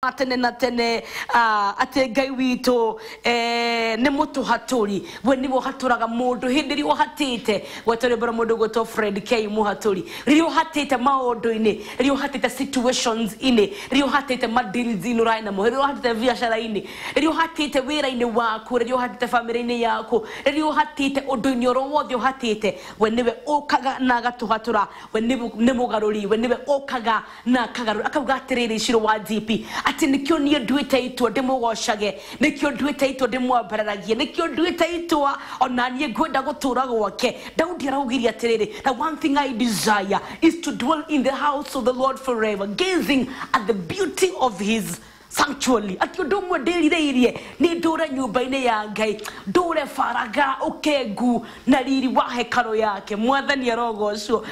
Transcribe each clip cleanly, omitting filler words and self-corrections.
Atene na tene ate Ngai wito ne mutu haturi weni wo haturaga mundu hindiri wo hatite watore bara mundu goto Fred K muhaturi rio hatite maondo ine rio hatite situations ine rio hatite madili zinu raina mo rio hatite biashara ine rio hatite wira ine wako rio hatite family ine yako rio hatite ondo ine oro wothe hatite weniwe okaga na gatuhatura weniwe nemugaruri weniwe okaga na kagaru akabugatirire shiro wa DP ati nikyo niyo duite itwa demo washage nikyo duite itwa demo abararagie nikyo duite itwa onanie gwenda gutura gwake Daudi araugiria atiriri the one thing I desire is to dwell in the house of the Lord forever, gazing at the beauty of his sanctuary. Ati ndomwe ndirireirie ni ndure nyumba-ine ya Ngai ndure faraga ukegu na riri wa hekaro yake mwathani arogocwo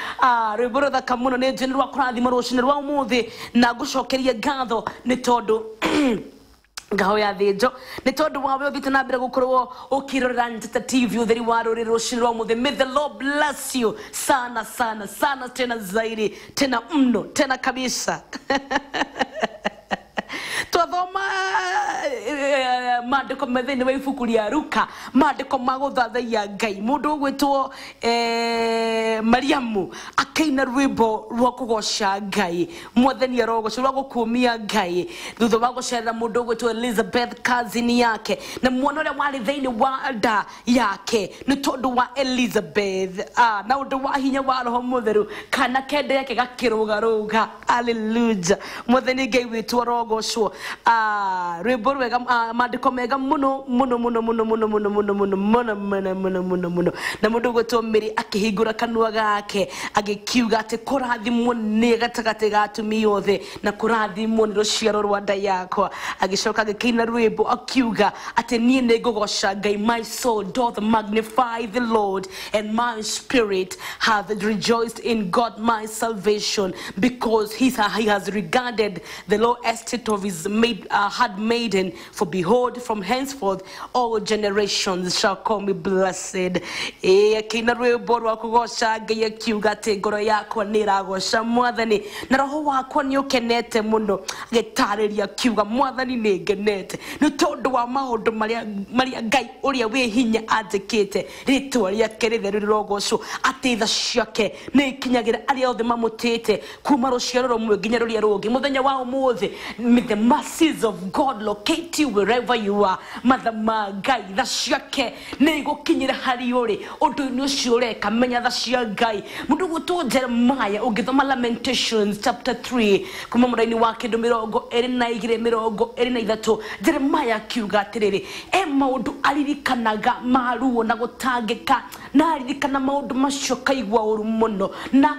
rwimbo ruthaka muno ni njeni rwa kurathima rucini rwa umuthi na ngucokerie ngatho ni tondu ngaho ya thijo ni tondu wawe uthite na mbere gukorwo ukirorera Njata TV utheri wa ruriri rucini rwa umuthi. May the Lord bless you sana sana sana tena zaidi tena mno tena kabisa. Tuathoma mandiko methene wa ibuku ria Luka mandiko maguthathaia Ngai mundu ugwitwo Mariamu akaina rwimbo rwa kugoca Ngai mwathani arogoca rwa gukumia Ngai thutha wa gucerera mundu ugwitwo Elizabeth cousin yake na mwana uria wari thiini wa nda yake ni tondu wa Elizabeth na undu wa hinya wa roho mutheru kana kende yake gakirugaruga hallelujah mwathani Ngai witu arogocwo rwimbo rwega mandiko mega muno muno muno muno muno muno muno muno muno muno muno muno muno na mundu gwetwo Mary akihingura kanua gake agikiuga ati kurathimwo ni gatagate ga atumia othe na kurathimwo ni ruciaro rwa nda yakwa agicoka agikina rwimbo akiuga ati nie ni ngugoca Ngai my soul doth magnify the Lord and my spirit hath rejoiced in God my salvation because he has regarded the low estate of his handmaiden, for behold from henceforth all generations shall call me blessed. Kina rwimbo rwa kugoca Ngai akiuga ati ngoro yakwa ni iragoca mwathani na roho wakwa ni ukenete muno agitariria akiuga mwathani ni ngenete ni tondu wa maundu maria Ngai uria wi hinya anjikite ritwa riake ritheru rirogocwo ati tha ciake ni ikinyagira aria othe mamutite kuma ruciaro rumwe nginya ruria rungi muthenya wa umuthi. May the mercies of God locate you wherever you are. Mother Ngai tha ciake ni igukinyira hari uri undu ni ucio ureka menya tha cia Ngai mundu gwitwo Jeremiah ungithoma Lamentations chapter 3 kuma muraini wa kindu 22:23 Jeremiah akiuga atiriri maundu aririkanaga maruo na gutangika na aririkana maundu macio kaigwa uru muno na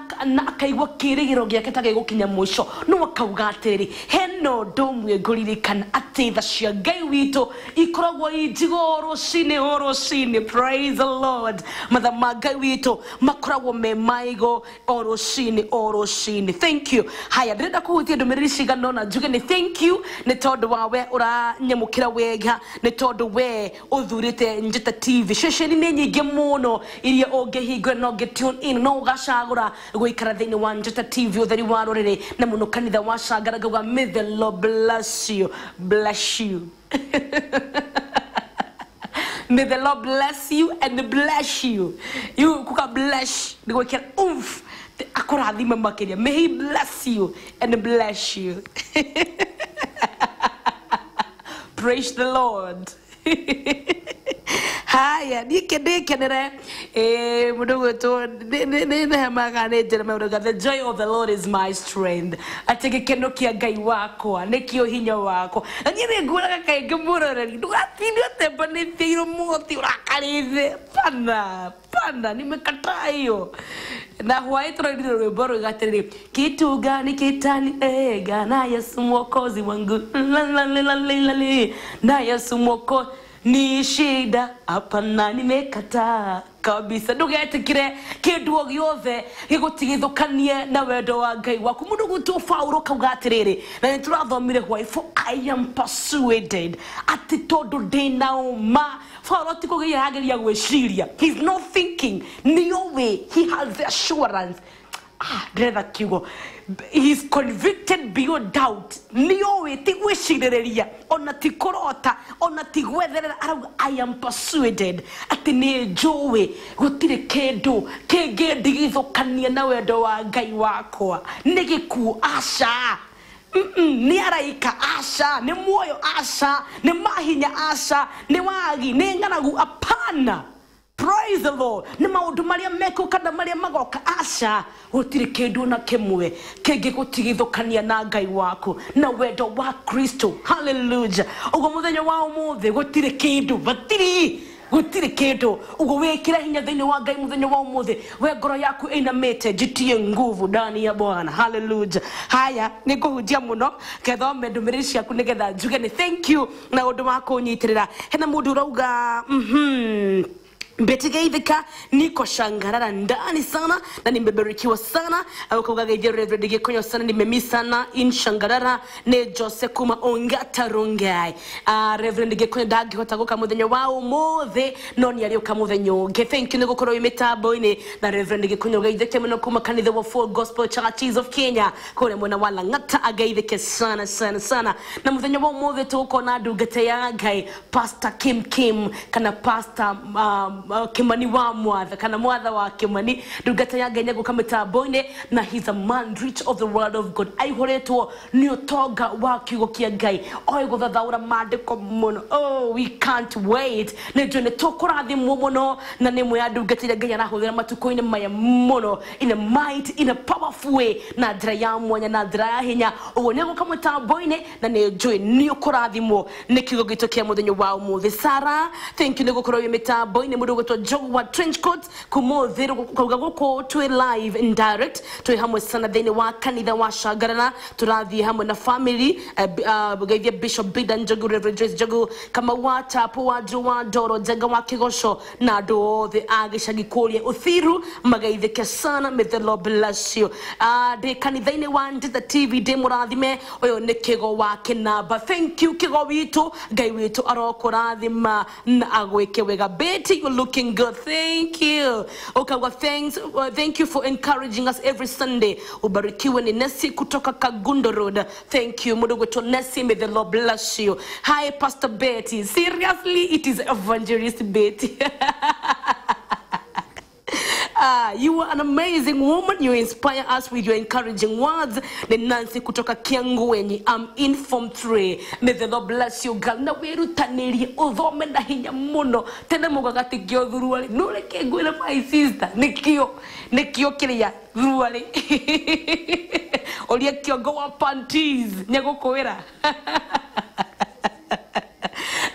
akaigwa kirigiro giake tagigukinya mwico no akauga atiriri heno ndomwe nguririkana ati tha cia Ngai witu ikoragwo injigo rucini praise the Lord. Matha ma Ngai witu makoragwo me maigo rucini. Thank you. Haya ndirenda kuhutia ndumiriri cigana na njuge ni thank you ni tondu wawe uranyamukira wega ni tondu we uthurite Njata TV ceceni ni nyingi muno iria ungihinga no tune in no ugacagura guikara thiini wa Njata TV utheri wa ruriri na muno kanitha wa Cangaraguga. May the Lord bless you. May the Lord bless you and bless you. You kuka bless the wicked oomph akurathima makiria. May he bless you and bless you. Praise the Lord. Haya nikenere mundu gwetu ne magane Jeremiah the joy of the Lord is my strength. Atege keno kia Ngai wako nekio hinya wako anyire nguraga kainge muroreri ndugatini otemba ni thiro muti urakarize pana nimekataa hiyo na huaitro ndiro rwimbo rugatiriri kitu gani kitani na Yesu mwokozi wangu na Yesu mwokozi ni shida hapana nimekataa kabisa ndugetikire kindu giothe gigutigithukanie na wendo wa Ngai waku mundu gutu Paulo kauga atiriri na niturathomire why for I am persuaded ati tondu ndina uma Paulo tikugiageria gwiciria he's not thinking no way he has the assurance ndĩretha kiugo, he is convicted beyond doubt. Nĩoĩ ti gwĩcirĩrĩria, ona ti kũrota, ona ti gwetherera, arauga I am persuaded, atĩ nĩ njũĩ gũtirĩ kĩndũ kĩngĩndigithũkania na wendo wa Ngai wakwa. Nĩ gĩkuũ aca, ni araika aca, ni muoyo aca, ni mahinya aca, ni wagi, ni ng'aragu apana. Praise the Lord. Ni maundu maria meko kana maria magoka aca, gutiri kindu na kimwe kingigutigithukania na Ngai waku na wendo wa Kristo. Hallelujah. Ugo muthenya wa umuthi gutiri kindu, gutiri kindu. Ugo wekira hinya thiini wa Ngai muthenya wa umuthi, we ngoro yaku inamite, jitie nguvu ndani ya Bwana. Hallelujah. Haya nikuhunjia muno kethome ndumiriri ciaku nigetha njuge ni thank you na undu wa kunyitirira. Hena mundu urauga Mbetigeithika niko shangarara ndani sana na nimebarikiwa sana. Ukaugageithia Reverend Gikonyo sana, nimemisi sana in shangarara ne Jose kuma Ongata Rongai. Reverend Gikonyo ndangihota guka muthenya wa umuthi no ni ari uka muthenya ungi. Thank you nigukorwo imitambo-ini na Reverend Gikonyo geithike muno kuma kanitha wa Full Gospel Churches of Kenya kule mwena wa Lang'ata, ageithike sana sana sana. Na muthenya wa umuthi tukona ndungata ya Ngai Pastor Kim kana Pastor Kimani wa Mwatha kana Mwatha wa Kimani, ndungata ya Ngai guka mitambo-ini na he's a man rich of the word of God. Aihoretwo ni utonga wa kiugo kia Ngai, oi guthathaura mandiko muno. Oh, we can't wait. Nĩnjũĩ nĩ tũkũrathimwo muno na nĩ mwe ndungata ya Ngai arahuthira matuko-ini maya muno in a mighty, in a powerful way, na njĩra ya mwanya na njĩra ya hinya. Ũguo nĩ guka mitambo-ini na nĩnjũĩ nĩ ũkũrathimwo nĩ kiugo gitu kia muthenya wa umuthi. Sarah, thank you nĩ gukorwo wi mitambo-ini mundu gwitwo Joe Trench Coat kumuthira kuga guko twi live in direct twi hamwe sana thini wa kanitha wa Shangarana, turathie hamwe na family geithia Bishop Bidan Njogu, Reverend Joyce Njogu, kama wa Tapo wa Joa Doro Njenga wa Kigosho na andu othe a gicagi kuria Uthiru mageithike sana. May the Lord bless you. De kanitha-ini wa Ndita TV de murathime, uyu ni kigo wa kinamba. Thank you kigo witu, Ngai witu arokurathima na agwike wega. Betty, you're looking good. Thank you. Okay, well, thank you for encouraging us every Sunday. Ubarikiwe ni Nesi kutoka Kagundo Road. Thank you. Mudogo to Nesi, may the Lord bless you. Hi, Pastor Betty. Seriously, it is Evangelist Betty. You are an amazing woman. You inspire us with your encouraging words. The Nancy kutoka Kiangwenyi. I'm in Form 3. May the Lord bless you, girl. Na weru taneri uthome na hinya muno. Tena mugagati kio thuruari. Nure kengwira my sister. Nikio kiria thuruari. Olia kio go up panties. Nyagukwira.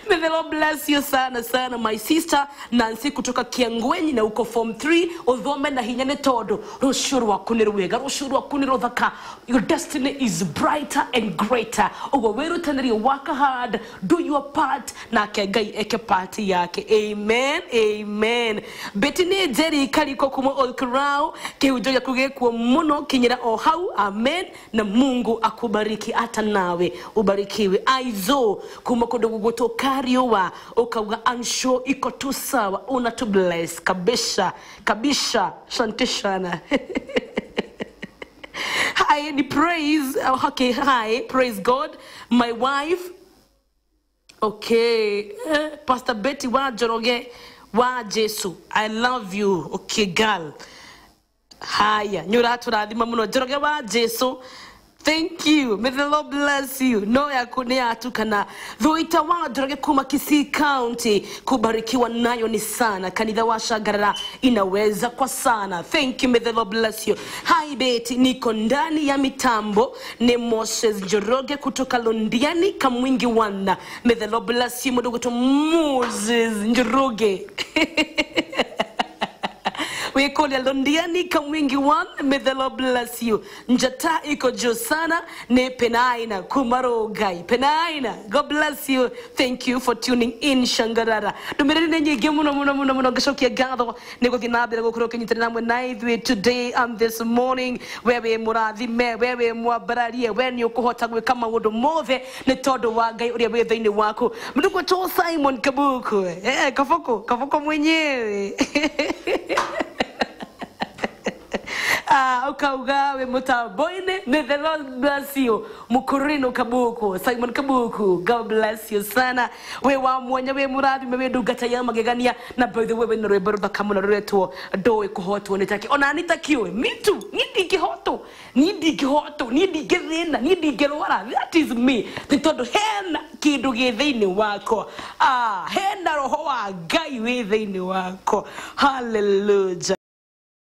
May the Lord bless you sana sana, my sister Nancy kutoka Kiangwenyi na uko Form 3. Uthome na hinya ni tondu rushuru waku ni rwega, rushuru waku ni ruthaka. Your destiny is brighter and greater. Ugo wirutaniri, work hard, do your part, na ke Ngai eke part yake. Amen, amen. Betty ni Jerry kaliko kuma Olkarau kihujoya kugekuwa muno kinyira ohau. Amen. Na Mungu akubariki hata nawe ubarikiwe. Aizo kuma kodogo gotoka Kariowa ukauga ansho iko tu sawa, una tu bless kabisha shantishana. Hi, ni praise. Okay, hi, praise God. My wife. Okay, Pastor Betty wa Joroge wa Jesu. I love you. Okay, girl. Haya, nyura turathima muno Joroge wa Jesu. Thank you. May the Lord bless you. No ya kunea tukana. Dhuita wa Joroge kuma Kisii County. Kubarikiwa nayo ni sana. Kanitha wa Shangarara inaweza kwa sana. Thank you. May the Lord bless you. Hi Betty, niko ndani ya mitambo. Ni Moses Njoroge kutoka Londiani Kamwingi Wana. May the Lord bless you. Mudogo to Moses Njoroge. We call you Londiani Kamwingi One. May the Lord bless you. Njata iko juu sana ne Penaina Kumarogai. Penaina, God bless you. Thank you for tuning in Shangarara. Dumiriri nenye muno gashokia gado nego dinabira gukoroka nyitana namwe naithwe today and this morning wewe murathime wewe mwabararie when yukuhota gwika maundu mothe ni tondu wa Ngai uria wi thiini waku. Mnduko to Simon Kabuku. Kafoko mwenyewe. ukauga we mutamboine. May the Lord bless you. Mukurino Kabuku, Simon Kabuku, God bless you sana. We wa mwanya we muradi me ndungata ya magegania na by the way we nore barba kamuna retwo doe kuhotwo nitaki ona nitakiwe me too nidi kihoto nidi gethina nidi gerwara. That is me nitondo hena kindu githiini wako hena roho wa Ngai we thiini wako. Hallelujah.